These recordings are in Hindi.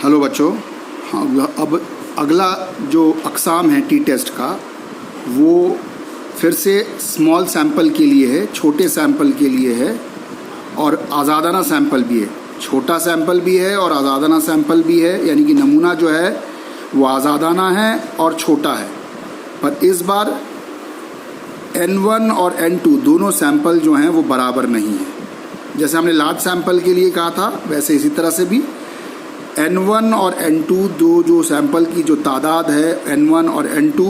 हेलो बच्चों। हाँ, अब अगला जो अक़साम है टी टेस्ट का वो फिर से स्मॉल सैंपल के लिए है, छोटे सैंपल के लिए है और आज़ादाना सैंपल भी है। छोटा सैंपल भी है और आज़ादाना सैंपल भी है, यानी कि नमूना जो है वो आज़ादाना है और छोटा है। पर इस बार N1 और N2 दोनों सैंपल जो हैं वो बराबर नहीं हैं। जैसे हमने लार्ज सैंपल के लिए कहा था वैसे इसी तरह से भी N1 और N2 जो सैंपल की जो तादाद है N1 और N2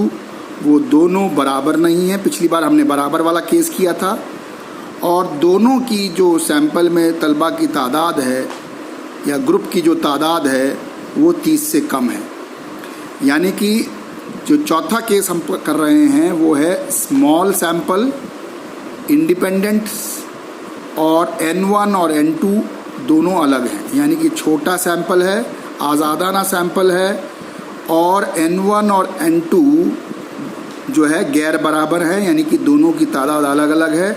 वो दोनों बराबर नहीं है। पिछली बार हमने बराबर वाला केस किया था और दोनों की जो सैंपल में तलबा की तादाद है या ग्रुप की जो तादाद है वो 30 से कम है। यानी कि जो चौथा केस हम कर रहे हैं वो है स्मॉल सैंपल इंडिपेंडेंट और N1 और N2 दोनों अलग हैं। यानी कि छोटा सैंपल है, आज़ादाना सैंपल है और N1 और N2 जो है गैर बराबर है, यानी कि दोनों की तादाद अलग अलग है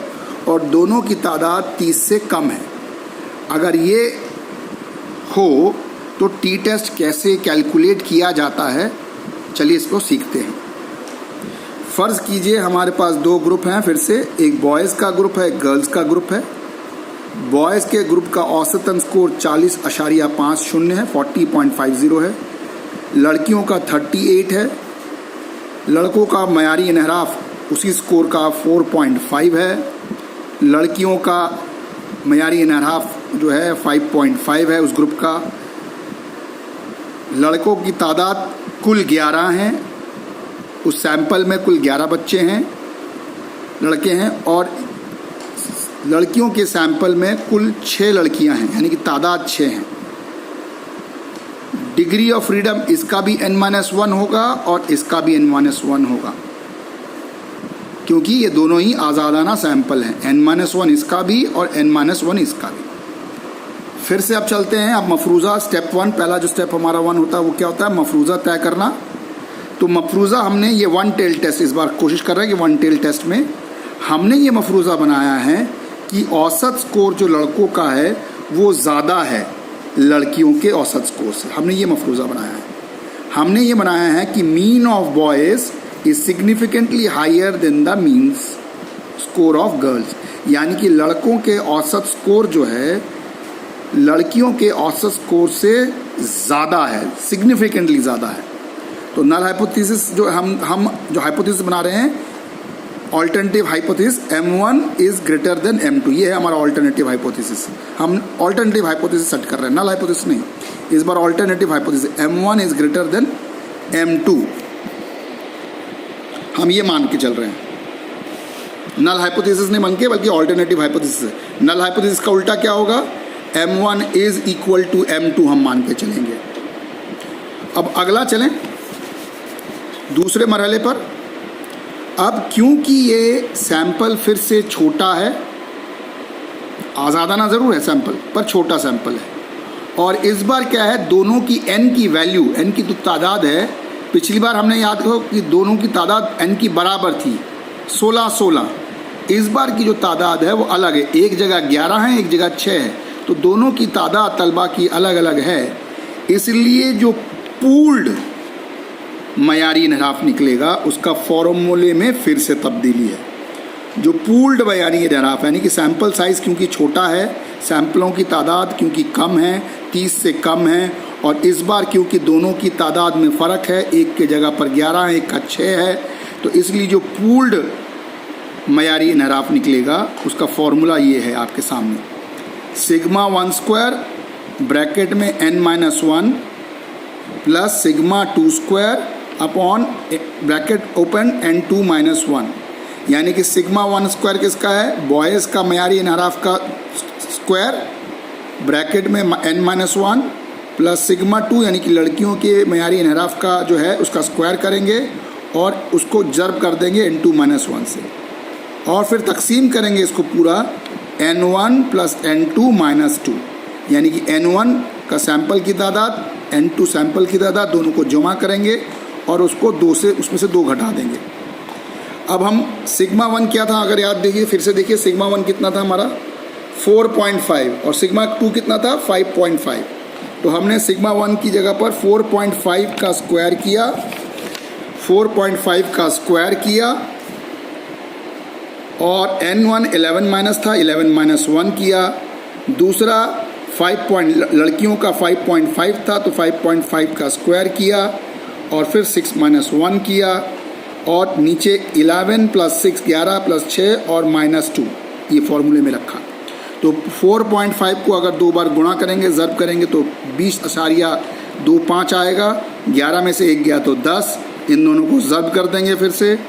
और दोनों की तादाद 30 से कम है। अगर ये हो तो टी टेस्ट कैसे कैलकुलेट किया जाता है, चलिए इसको सीखते हैं। फ़र्ज़ कीजिए हमारे पास दो ग्रुप हैं, फिर से एक बॉयज़ का ग्रुप है, एक गर्ल्स का ग्रुप है। बॉयज़ के ग्रुप का औसतन स्कोर 40.50 है, 40.50 है। लड़कियों का 38 है। लड़कों का मयारी इनहराफ उसी स्कोर का 4.5 है। लड़कियों का मयारी इनहराफ जो है 5.5 है उस ग्रुप का। लड़कों की तादाद कुल 11 हैं, उस सैंपल में कुल 11 बच्चे हैं, लड़के हैं और लड़कियों के सैंपल में कुल 6 लड़कियां हैं, यानी कि तादाद 6 हैं। डिग्री ऑफ फ्रीडम इसका भी N-1 होगा और इसका भी N-1 होगा, क्योंकि ये दोनों ही आज़ादाना सैंपल हैं। N-1 इसका भी और N-1 इसका भी। फिर से अब चलते हैं। अब मफरूज़ा स्टेप 1, पहला जो स्टेप हमारा 1 होता है वो क्या होता है, मफरूज़ा तय करना। तो मफरूज़ा हमने ये वन टेल टेस्ट इस बार कोशिश कर रहे हैं कि वन टेल टेस्ट में हमने ये मफरूज़ा बनाया है कि औसत स्कोर जो लड़कों का है वो ज़्यादा है लड़कियों के औसत स्कोर से। हमने ये मफरूज़ा बनाया है। हमने ये बनाया है कि mean of boys is significantly higher than the mean score of girls, यानी कि लड़कों के औसत स्कोर जो है लड़कियों के औसत स्कोर से ज़्यादा है, सिग्निफिकेंटली ज़्यादा है। तो नल हाइपोथेसिस जो हम जो हाइपोथेसिस बना रहे हैं, alternative hypothesis M1 is greater than M2, ये है हमारा ऑल्टरनेटिव हाइपोथेसिस। हम ऑल्टरनेटिव हाइपोथेसिस सेट कर रहे हैं, नल हाइपोथेसिस नहीं। इस बार alternative hypothesis M1 is greater than M2 हम ये मान के चल रहे हैं। नल हाइपोथेसिस नहीं मान के, बल्कि ऑल्टरनेटिव हाइपोथेसिस है। नल हाइपोथेसिस का उल्टा क्या होगा, M1 is equal to M2 हम मान के चलेंगे। अब अगला चलें दूसरे मरहले पर। अब क्योंकि ये सैंपल फिर से छोटा है, आज़ादाना ज़रूर है सैंपल पर छोटा सैंपल है, और इस बार क्या है, दोनों की n की वैल्यू, n की तो तादाद है, पिछली बार हमने याद करो कि दोनों की तादाद n की बराबर थी 16। इस बार की जो तादाद है वो अलग है, एक जगह 11 है, एक जगह 6 है। तो दोनों की तादाद तलबा की अलग अलग है, इसलिए जो पूल्ड मयारी इनहराफ निकलेगा उसका फॉर्मूले में फिर से तब्दीली है। जो पूल्ड मयारी इनहराफ यानी कि सैंपल साइज़ क्योंकि छोटा है, सैंपलों की तादाद क्योंकि कम है, 30 से कम है, और इस बार क्योंकि दोनों की तादाद में फ़र्क है, एक के जगह पर 11 है, एक का 6 है, तो इसलिए जो पूल्ड मयारी इनहराफ निकलेगा उसका फॉर्मूला ये है आपके सामने, सिग्मा 1 स्क्वायर ब्रैकेट में N-1 plus sigma 2 square upon bracket open N2-1, यानी कि सिग्मा 1 स्क्वायर किसका है, बॉयज़ का मयारी इनहराफ का स्क्वायर ब्रैकेट में N-1 प्लस सिग्मा 2 यानी कि लड़कियों के मयारी इनहराफ का जो है उसका स्क्वायर करेंगे और उसको जर्ब कर देंगे N2-1 से, और फिर तकसीम करेंगे इसको पूरा N1 प्लस N2-2, यानी कि N1 का सैंपल की तादाद, N2 सैंपल की तादाद, दोनों को जमा करेंगे और उसको उसमें से 2 घटा देंगे। अब हम सिग्मा 1 क्या था, अगर याद देखिए, फिर से देखिए, सिग्मा 1 कितना था हमारा 4.5 और सिग्मा 2 कितना था 5.5। तो हमने सिग्मा 1 की जगह पर 4.5 का स्क्वायर किया, 4.5 का स्क्वायर किया, और n1 11 माइनस था, 11 माइनस 1 किया। दूसरा लड़कियों का 5.5 था तो 5.5 का स्क्वायर किया, और फिर 6 माइनस 1 किया, और नीचे 11 प्लस 6 11 प्लस 6 और माइनस 2 ये फॉर्मूले में रखा। तो 4.5 को अगर 2 बार गुणा करेंगे, ज़र्ब करेंगे तो 20.25 आएगा। 11 में से 1 गया तो 10, इन दोनों को ज़र्ब कर देंगे। फिर से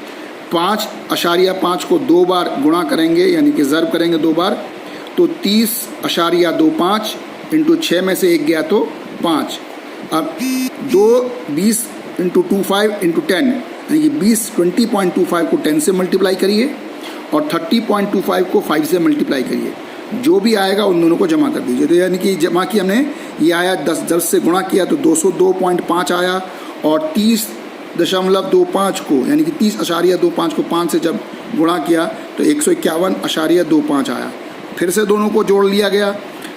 5.5 को 2 बार गुणा करेंगे यानी कि ज़र्ब करेंगे 2 बार, तो 30.25 इंटू 6 में से 1 गया तो 5। अब 20 इंटू 25 इंटू 10 यानी कि 20.25 को 10 से मल्टीप्लाई करिए और 30.25 को 5 से मल्टीप्लाई करिए। जो भी आएगा उन दोनों को जमा कर दीजिए। तो यानी कि जमा की हमने, ये आया 10 से गुणा किया तो 202.5 आया, और 30.25 को यानी कि 30.25 को 5 से जब गुणा किया तो 151.25 आया। फिर से दोनों को जोड़ लिया गया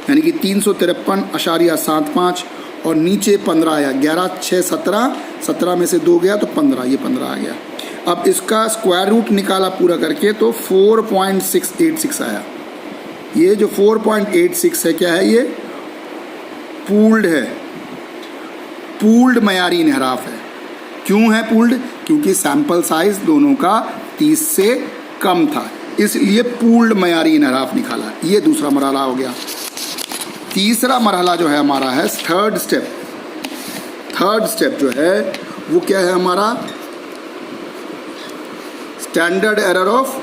यानी कि 353.75, और नीचे 15 आया। 11 6 17, 17 में से 2 गया तो 15, ये 15 आ गया। अब इसका स्क्वायर रूट निकाला पूरा करके तो 4.686 आया। ये जो 4.86 है क्या है, ये पूल्ड है, पूल्ड मयारी इन्हराफ है। क्यों है पूल्ड? क्योंकि सैंपल साइज दोनों का 30 से कम था, इसलिए पूल्ड मयारी इन्हराफ निकाला। ये दूसरा मरहला हो गया। तीसरा मरहला जो है हमारा है थर्ड स्टेप। थर्ड स्टेप जो है वो क्या है हमारा, standard error of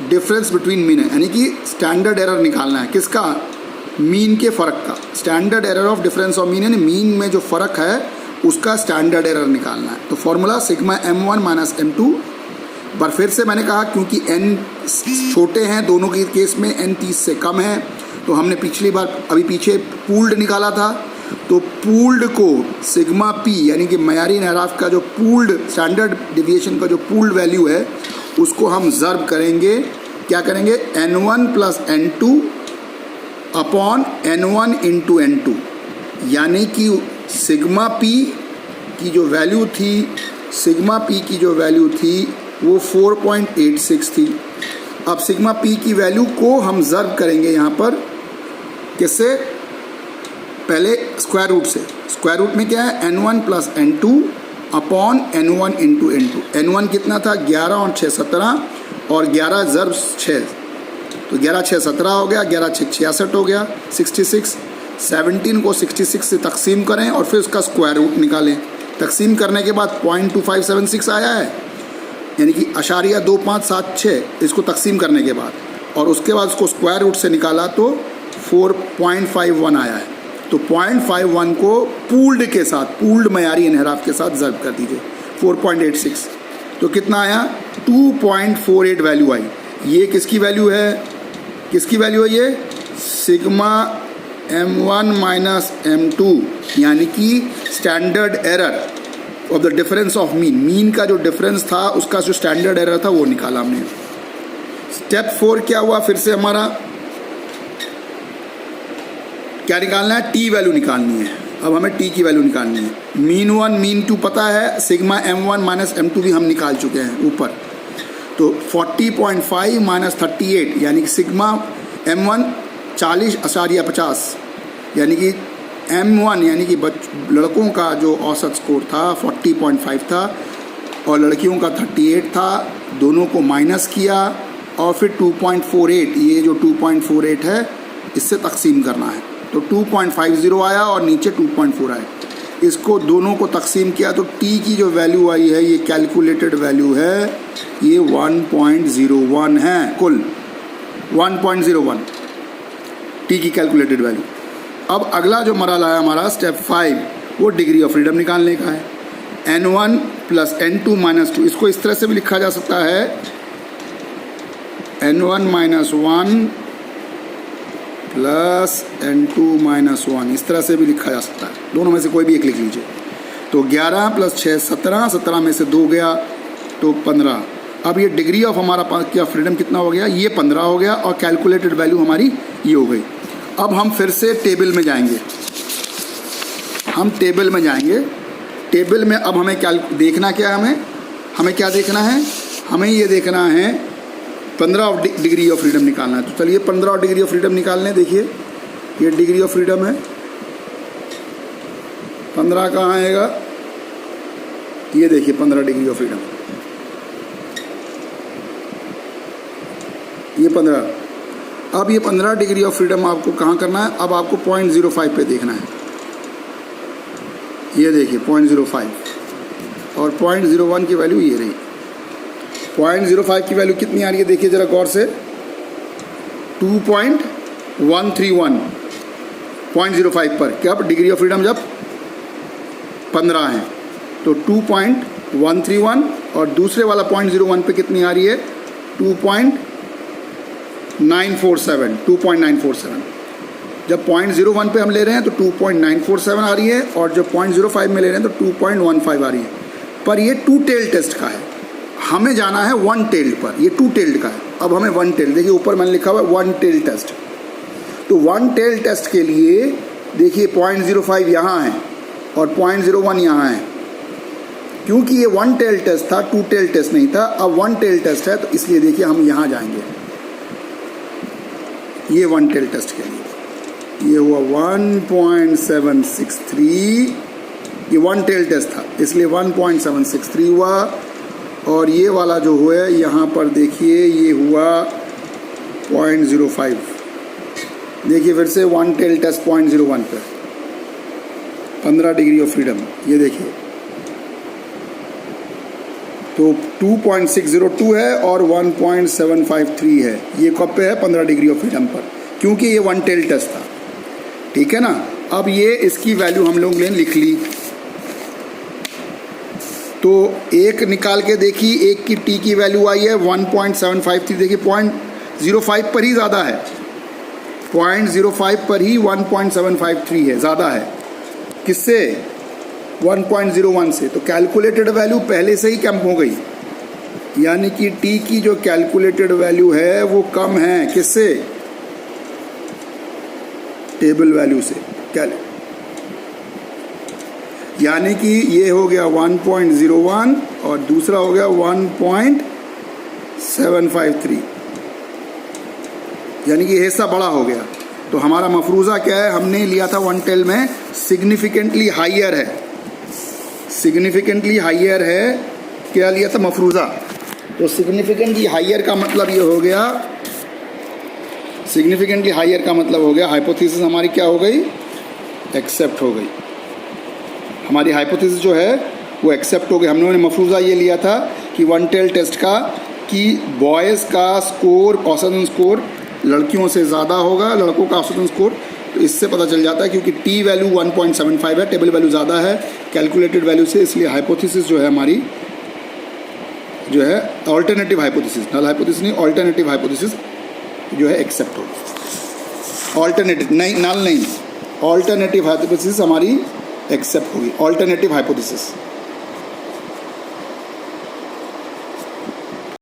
difference between mean है, यानी कि स्टैंडर्ड एरर निकालना है। किसका? मीन के फ़र्क का। Standard error of difference of mean, यानी मीन में जो फ़र्क है उसका स्टैंडर्ड एरर निकालना है। तो formula sigma m1 minus m2। पर फिर से मैंने कहा क्योंकि n छोटे हैं दोनों के केस में, n 30 से कम है, तो हमने पिछली बार अभी पीछे पूल्ड निकाला था। तो पूल्ड को सिग्मा p यानी कि मयारी इन्हराफ का जो पूल्ड स्टैंडर्ड डिविएशन का जो पूल्ड वैल्यू है उसको हम ज़र्ब करेंगे। क्या करेंगे? n1 plus n2 upon n1 into n2, यानी कि सिग्मा p की जो वैल्यू थी, सिग्मा p की जो वैल्यू थी वो 4.86 थी। अब सिग्मा p की वैल्यू को हम ज़र्ब करेंगे यहाँ पर किससे? पहले स्क्वायर रूट से। स्क्वायर रूट में क्या है? n1 plus n2 upon n1 into n2। n1 कितना था? 11 और 6 17, और 11 ज़र्ब 6 तो 11 6 17 हो गया, 11 6 66 हो गया, 66। 17 को 66 से तकसीम करें और फिर उसका स्क्वायर रूट निकालें। तकसीम करने के बाद 0.2576 आया है, यानी कि .2576 इसको तकसीम करने के बाद, और उसके बाद उसको स्क्वायर रूट से निकाला तो 4.51 आया है। तो 0.51 को पूल्ड के साथ, पूल्ड मयारी इन्हराफ के साथ ज़र्ब कर दीजिए 4.86, तो कितना आया? 2.48 वैल्यू आई। ये किसकी वैल्यू है? किसकी वैल्यू है ये? सिग्मा m1 माइनस m2, यानी कि standard error of the difference of mean. Mean का जो डिफरेंस था उसका जो स्टैंडर्ड एरर था वो निकाला हमने। स्टेप 4 क्या हुआ? फिर से हमारा क्या निकालना है? टी वैल्यू निकालनी है। अब हमें टी की वैल्यू निकालनी है। मीन 1 मीन 2 पता है, सिग्मा m1 माइनस m2 भी हम निकाल चुके हैं ऊपर। तो 40.5 माइनस 38 यानी कि सिग्मा m1 40.50, यानी कि m1 यानी कि लड़कों का जो औसत स्कोर था 40.5 था और लड़कियों का 38 था। दोनों को माइनस किया और फिर 2.48, ये जो 2.48 है इससे तकसीम करना है। तो 2.50 आया और नीचे 2.4 आया। इसको दोनों को तकसीम किया तो टी की जो वैल्यू आई है, ये कैलकुलेटेड वैल्यू है, ये 1.01 है। कुल 1.01 टी की कैलकुलेटेड वैल्यू। अब अगला जो मरहला है हमारा स्टेप 5, वो डिग्री ऑफ फ्रीडम निकालने का है। n1 प्लस n2 माइनस 2, इसको इस तरह से भी लिखा जा सकता है n1 minus 1 plus n2 minus 1, इस तरह से भी लिखा जा सकता है। दोनों में से कोई भी एक लिख लीजिए। तो 11 प्लस 6 17, 17 में से 2 गया तो 15। अब ये डिग्री ऑफ हमारा क्या फ्रीडम कितना हो गया? ये 15 हो गया और कैलकुलेटेड वैल्यू हमारी ये हो गई। अब हम फिर से टेबल में जाएंगे। हम टेबल में जाएंगे। टेबल में अब हमें क्या देखना, क्या हमें क्या देखना है, हमें ये देखना है 15 डिग्री ऑफ फ्रीडम निकालना है। तो चलिए 15 डिग्री ऑफ फ्रीडम निकाल लें। देखिए ये डिग्री ऑफ फ्रीडम है, 15 कहाँ आएगा, ये देखिए 15 डिग्री ऑफ फ्रीडम, ये 15। अब ये 15 डिग्री ऑफ फ्रीडम आपको कहाँ करना है, अब आपको 0.05 पे देखना है। ये देखिए 0.05 और 0.01 की वैल्यू ये रही। 0.05 की वैल्यू कितनी आ रही है, देखिए ज़रा गौर से, 2.131 0.05 पर। कब डिग्री ऑफ फ्रीडम जब 15 है तो 2.131, और दूसरे वाला 0.01 पे कितनी आ रही है, 2.947। जब 0.01 पे हम ले रहे हैं तो 2.947 आ रही है, और जब 0.05 में ले रहे हैं तो 2.15 आ रही है। पर ये 2 टेल टेस्ट का है, हमें जाना है 1 टेल्ड पर, ये 2 टेल्ड का है। अब हमें 1 टेल्ड, देखिए ऊपर मैंने लिखा हुआ है 1 टेल टेस्ट। तो 1 टेल टेस्ट के लिए देखिए 0.05 यहाँ है और 0.01 यहाँ है। क्योंकि ये 1 टेल टेस्ट था, 2 टेल टेस्ट नहीं था। अब 1 टेल टेस्ट है तो इसलिए देखिए हम यहाँ जाएंगे, ये 1 टेल टेस्ट के लिए ये हुआ 1.763, ये 1 टेल टेस्ट था इसलिए 1.763 हुआ। और ये वाला जो हुआ यहाँ पर देखिए ये हुआ 0.05। देखिए फिर से 1 टेल टेस्ट 0.01 पर 15 डिग्री ऑफ फ्रीडम, ये देखिए तो 2.602 है और 1.753 है। ये कब पे है, 15 डिग्री ऑफ फ्रीडम पर, क्योंकि ये 1 टेल टेस्ट था। ठीक है ना। अब ये इसकी वैल्यू हम लोग ने लिख ली। तो एक निकाल के देखी, एक की टी की वैल्यू आई है 1.753। देखिए 0.05 पर ही ज़्यादा है, 0.05 पर ही 1.753 है, ज़्यादा है किससे, 1.01 से। तो कैलकुलेटेड वैल्यू पहले से ही कम हो गई, यानी कि टी की जो कैलकुलेटेड वैल्यू है वो कम है किससे, टेबल वैल्यू से। यानी कि ये हो गया 1.01 और दूसरा हो गया 1.753, यानी कि हिस्सा बड़ा हो गया। तो हमारा मफरूज़ा क्या है, हमने लिया था 1 टेल में सिग्निफिकेंटली हाइयर है, सिग्निफिकेंटली हाइयर है, क्या लिया था मफरूज़ा। तो सिग्निफिकेंटली हाइयर का मतलब ये हो गया, सिग्निफिकेंटली हाइयर का मतलब हो गया हाइपोथेसिस हमारी क्या हो गई, एक्सेप्ट हो गई। हमारी हाइपोथेसिस जो है वो एक्सेप्ट हो गई। हम लोगों ने मफरूज़ा ये लिया था कि 1 टेल टेस्ट का कि बॉयज़ का स्कोर, औसतन स्कोर लड़कियों से ज़्यादा होगा, लड़कों का औसतन स्कोर। तो इससे पता चल जाता है क्योंकि टी वैल्यू 1.75 है, टेबल वैल्यू ज़्यादा है कैलकुलेटेड वैल्यू से, इसलिए हाइपोथेसिस जो है हमारी जो है ऑल्टरनेटिव हाइपोथेसिस, नल हाइपोथेसिस नहीं, ऑल्टरनेटिव हाइपोथेसिस जो है एक्सेप्ट होगी। ऑल्टरनेटिव नहीं, नल नहीं, ऑल्टरनेटिव हाइपोथेसिस हमारी एक्सेप्ट होगी, ऑल्टरनेटिव हाइपोथेसिस।